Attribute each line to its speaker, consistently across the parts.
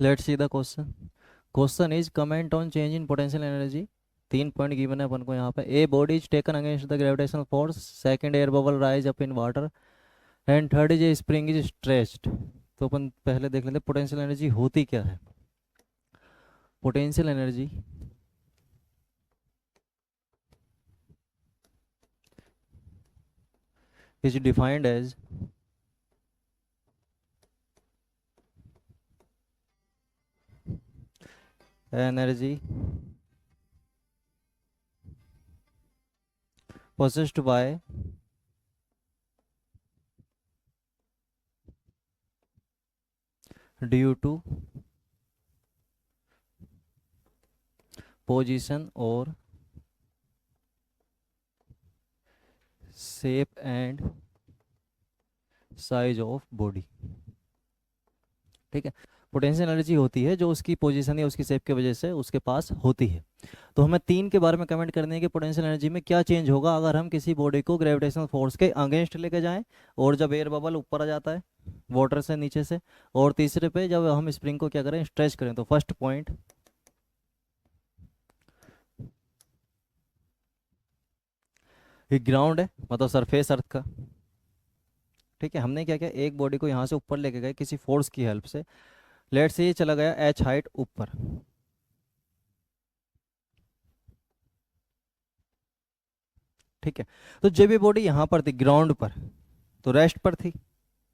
Speaker 1: Let's see the question. Question is comment on change in potential energy. 3 point given है अपन को यहाँ पे. A body is taken against the gravitational force. Second, air bubble rise up in water. And third is a spring is stretched. तो अपन पहले देख लेते potential energy होती क्या है. Potential energy is defined as energy possessed by due to position or shape and size of body. ठीक है. Potential energy होती है जो उसकी पोजीशन या उसकी शेप की वजह से उसके पास होती है. तो हमें 3 के बारे में कमेंट करने हैं कि पोटेंशियल एनर्जी में क्या चेंज होगा अगर हम किसी बॉडी को ग्रेविटेशनल फोर्स के अगेंस्ट लेके जाएं, और जब एयर बबल ऊपर आ जाता है वाटर से नीचे से, और तीसरे पे जब हम स्प्रिंग को क्या करें, स्ट्रेच करें. तो फर्स्ट पॉइंट, ये ग्राउंड है मतलब सरफेस अर्थ का. ठीक है. हमने क्या किया, एक बॉडी को यहाँ से ऊपर लेके गए किसी फोर्स की हेल्प से. लेट से ये चला गया एच हाइट ऊपर. ठीक है. तो जब ये बॉडी यहाँ पर थी ग्राउंड पर, तो रेस्ट पर थी.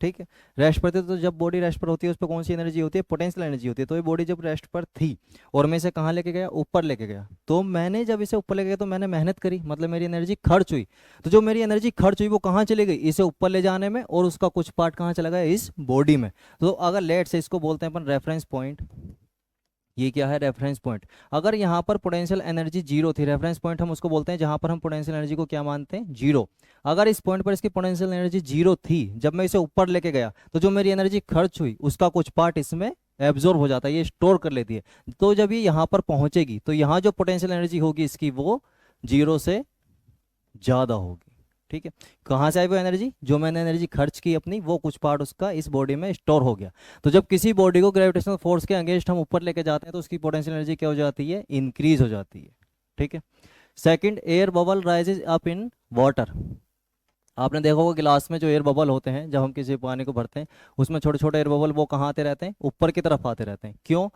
Speaker 1: ठीक है. रेस्ट पर थी, तो जब बॉडी रेस्ट पर होती है उस पर कौन सी एनर्जी होती है, पोटेंशियल एनर्जी होती है. तो ये बॉडी जब रेस्ट पर थी और मैं इसे कहाँ लेके गया, ऊपर लेके गया, तो मैंने जब इसे ऊपर लेके गया तो मैंने मेहनत करी, मतलब मेरी एनर्जी खर्च हुई. तो जो मेरी एनर्जी खर्च हुई वो कहाँ चली गई, इसे ऊपर ले जाने में, और उसका कुछ पार्ट कहाँ चला गया, इस बॉडी में. तो अगर लेट से इसको बोलते हैं अपन रेफरेंस पॉइंट. ये क्या है, रेफरेंस पॉइंट. अगर यहाँ पर पोटेंशियल एनर्जी जीरो थी, रेफरेंस पॉइंट हम उसको बोलते हैं जहाँ पर हम पोटेंशियल एनर्जी को क्या मानते हैं, जीरो. अगर इस पॉइंट पर इसकी पोटेंशियल एनर्जी जीरो थी, जब मैं इसे ऊपर लेके गया, तो जो मेरी एनर्जी खर्च हुई उसका कुछ पार्ट इसमें एब्जॉर्ब हो जाता है, ये स्टोर कर लेती है. तो जब ये यहाँ पर पहुंचेगी तो यहाँ जो पोटेंशियल एनर्जी होगी इसकी, वो जीरो से ज़्यादा होगी. ठीक है. कहाँ से आई वो एनर्जी, जो मैंने एनर्जी खर्च की अपनी, वो कुछ पार्ट उसका इस बॉडी में स्टोर हो गया. तो जब किसी बॉडी को ग्रेविटेशनल फोर्स के अगेंस्ट हम ऊपर लेके जाते हैं तो उसकी पोटेंशियल एनर्जी क्या हो जाती है, इंक्रीज हो जाती है. ठीक है. Second, air bubble rises up in water. आपने देखा होगा गिलास में जो एयर बबल होते हैं, जब हम किसी पानी को भरते हैं उसमें छोटे छोटे एयर बबल वो कहाँ आते रहते हैं, ऊपर की तरफ आते रहते हैं. क्यों,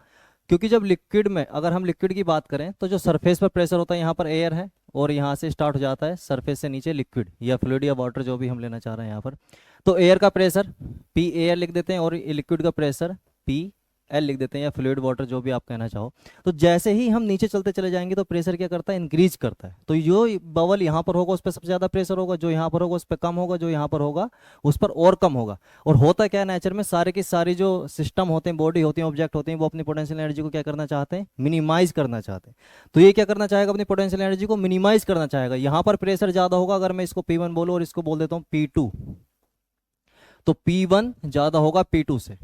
Speaker 1: क्योंकि जब लिक्विड में, अगर हम लिक्विड की बात करें तो जो सरफेस पर प्रेशर होता है, यहाँ पर एयर है, और यहाँ से स्टार्ट हो जाता है सरफेस से नीचे लिक्विड या फ्लूइड या वाटर जो भी हम लेना चाह रहे हैं यहाँ पर. तो एयर का प्रेशर पी एयर लिख देते हैं, और लिक्विड का प्रेशर पी एल लिख देते हैं, या फ्लूइड वाटर जो भी आप कहना चाहो. तो जैसे ही हम नीचे चलते चले जाएंगे तो प्रेशर क्या करता है, इंक्रीज करता है. तो जो बबल यहाँ पर होगा उस पर सबसे ज़्यादा प्रेशर होगा, जो यहाँ पर होगा उस पर कम होगा, जो यहाँ पर होगा उस पर और कम होगा. और होता क्या है नेचर में, सारे की सारी जो सिस्टम होते हैं, बॉडी होती हैं, ऑब्जेक्ट होते हैं, वो अपनी पोटेंशियल एनर्जी को क्या करना चाहते हैं, मिनिमाइज करना चाहते हैं. तो ये क्या करना चाहेगा, अपनी पोटेंशियल एनर्जी को मिनिमाइज करना चाहेगा. यहाँ पर प्रेशर ज़्यादा होगा, अगर मैं इसको P1 बोलूँ और इसको बोल देता हूँ P2, तो P1 ज़्यादा होगा P2 से.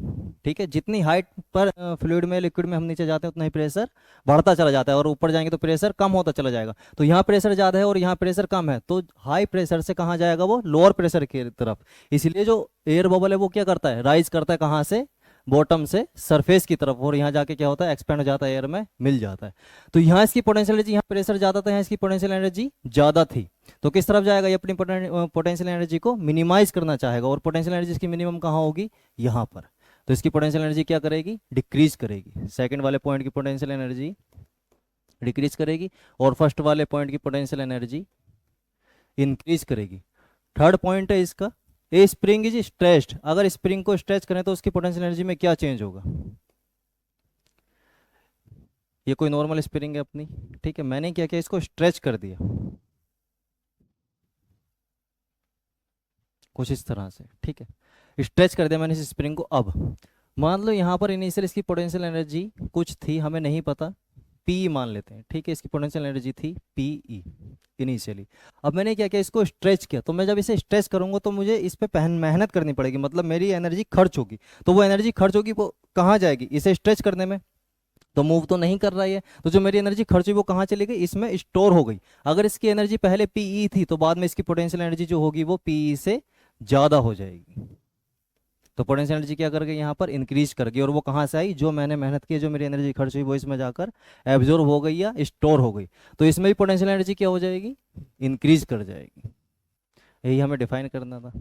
Speaker 1: ठीक है. जितनी हाइट पर फ्लूइड में, लिक्विड में हम नीचे जाते हैं उतना ही प्रेशर बढ़ता चला जाता है, और ऊपर जाएंगे तो प्रेशर कम होता चला जाएगा. तो यहाँ प्रेशर ज़्यादा है और यहाँ प्रेशर कम है, तो हाई प्रेशर से कहाँ जाएगा, वो लोअर प्रेशर की तरफ. इसलिए जो एयर बबल है वो क्या करता है, राइज करता है कहाँ से, बॉटम से सरफेस की तरफ, और यहाँ जाके क्या होता है, एक्सपेंड हो जाता है, एयर में मिल जाता है. तो यहाँ इसकी पोटेंशियल एनर्जी, यहाँ प्रेशर ज़्यादा था, यहाँ इसकी पोटेंशियल एनर्जी ज़्यादा थी, तो किस तरफ जाएगा, ये अपनी पोटेंशियल एनर्जी को मिनिमाइज करना चाहेगा. और पोटेंशियल एनर्जी इसकी मिनिमम कहाँ होगी, यहाँ पर. तो इसकी पोटेंशियल एनर्जी क्या करेगी, डिक्रीज करेगी. सेकंड वाले पॉइंट की पोटेंशियल एनर्जी डिक्रीज करेगी, और फर्स्ट वाले पॉइंट की पोटेंशियल एनर्जी इंक्रीज करेगी. थर्ड पॉइंट है इसका, ए स्प्रिंग इज स्ट्रेच्ड. अगर स्प्रिंग को स्ट्रेच करें तो उसकी पोटेंशियल एनर्जी में क्या चेंज होगा. ये कोई नॉर्मल स्प्रिंग है अपनी. ठीक है. मैंने क्या किया, इसको स्ट्रेच कर दिया कुछ इस तरह से. ठीक है. स्ट्रेच कर दिया मैंने इस स्प्रिंग को. अब मान लो यहाँ पर इनिशियल इसकी पोटेंशियल एनर्जी कुछ थी, हमें नहीं पता, पी मान लेते हैं. ठीक है. इसकी पोटेंशियल एनर्जी थी पी इनिशियली. अब मैंने क्या किया, इसको स्ट्रेच किया. तो मैं जब इसे स्ट्रेच करूंगा तो मुझे इस पे मेहनत करनी पड़ेगी, मतलब मेरी एनर्जी खर्च होगी. तो वो एनर्जी खर्च होगी वो कहाँ जाएगी, इसे स्ट्रेच करने में. तो मूव तो नहीं कर रहा है, तो जो मेरी एनर्जी खर्च हुई वो कहाँ चली गई, इसमें स्टोर हो गई. अगर इसकी एनर्जी पहले पीई थी तो बाद में इसकी पोटेंशियल एनर्जी जो होगी वो पीई से ज़्यादा हो जाएगी. तो पोटेंशियल एनर्जी क्या कर गई यहाँ पर, इंक्रीज कर गई, और वो कहाँ से आई, जो मैंने मेहनत की, जो मेरी एनर्जी खर्च हुई, वो इसमें जाकर एब्जॉर्ब हो गई या स्टोर हो गई। तो इसमें भी पोटेंशियल एनर्जी क्या हो जाएगी, इंक्रीज कर जाएगी। यही हमें डिफाइन करना था।